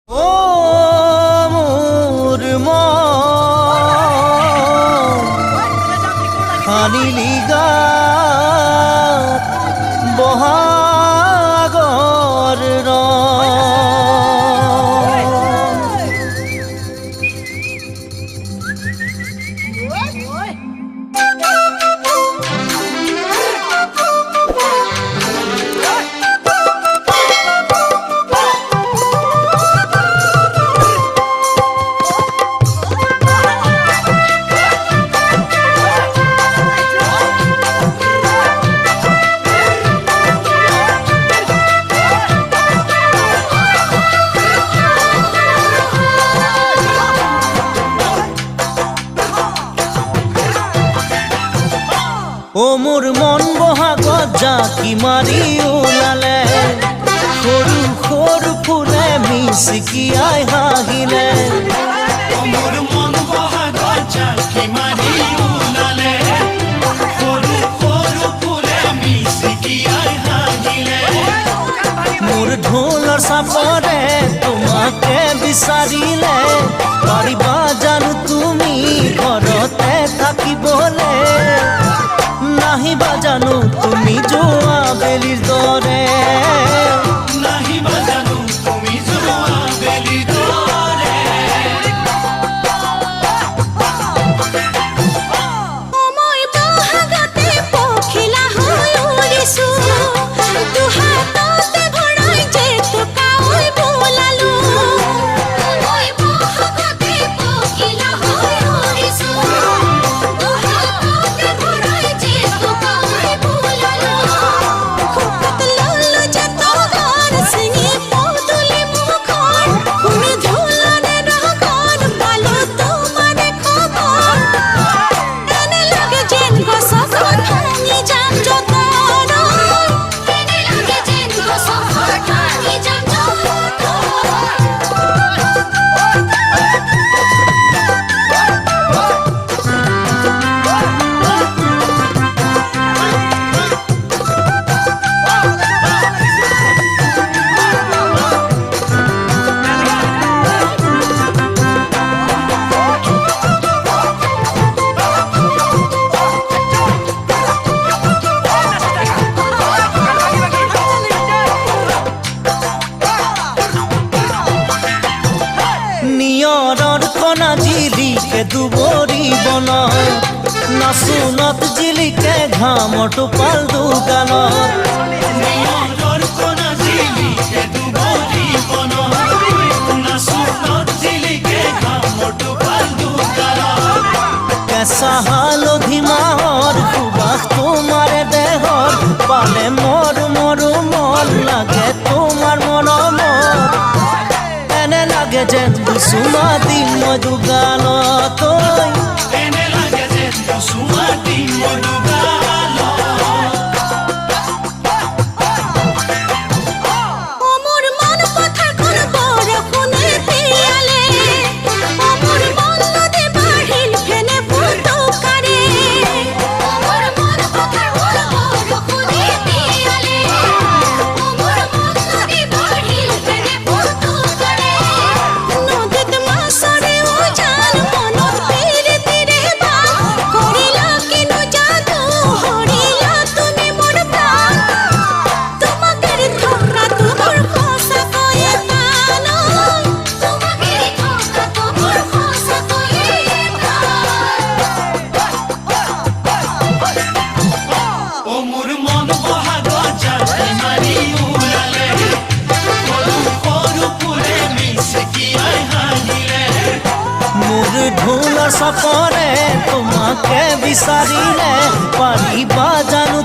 ও মোর হানিলি গাত বহাগর ও মোর মন বহাগত জাকি মারি ওলালে সৰু সৰু ফুলে মিচিকিয়াই হাঁহিলে মোৰ মন বহাগত জাকি মাৰি ওলালে সৰু সৰু ফুলে মিচিকিয়াই হাঁহিলে মোৰ ঢোলৰ চাপৰে তোমাকে বিচাৰিলে পাৰিবা জানো তুমি ঘৰতে থাকিবলে নাহিবা জানো তুমি যোৱা বেলিৰ দৰে নাহিবা জানো তুমি যোৱা বেলিৰ দৰে মই বহাগতে পখিলা হৈ উৰিছো দুহাততে ভৰাই জেতুকাই বোলালো মই বহাগতে পখিলা হৈ উৰিছো দুহাততে ভৰাই জেতুকাই বোলালো খুকত ললো জতগান সিঙি পদুলি মুখৰ শুনি ঝুলনে ৰগন পালো তোমাৰে খবৰ এনে লাগে যেন গছত ভাঙি যাম যতন এনে লাগে যেন গছত ভাঙি যাম নিয়ৰৰ কণা জিলিকে দুবৰি বন নাচোনত জিলিকে ঘামৰ টোপাল দোকানত নিয়ৰৰ কণা জিলিকে দুবৰি বন নাচোনত জিলিকে ঘামৰ টোপাল দোকানত কেঁচা হালধি মাহৰ সুবাস তোমাৰে দেহৰ পালে মোৰ মৰো মন লাগে তোমাৰ মৰমত এনে লাগে যেন চুমা দিম মই দুগালত এনে লাগে যে চুমাটি মধুগালত ও মোৰ মন পথাৰখন বৰষুণে তিয়ালে ও মোৰ মন নদী বাঢ়িল ফেনে ফুটুকাৰে ও মোৰ মন পথাৰখন বৰষুণে তিয়ালে ও মোৰ মন নদী বাঢ়িল ফেনে ফুটুকাৰে নদীত মাছৰে উজান মনত ফিৰি ফিৰি বান কৰিলা কিনো যাদু হৰিলা তুমি মোৰ প্ৰাণ তোমাকে থকা তোমাৰ সঁচাকৈয়ে প্ৰাণ তোমাকে থকা তোমাৰ সঁচাকৈয়ে ও মোৰ মন বহাগত জাকি মাৰি ওলালে সৰু সৰু ফুলে মিচিকিয়াই হাঁহিলে মোৰ ঢোলৰ চাপৰে তোমাকে বিচাৰিলে পাৰিবা জানো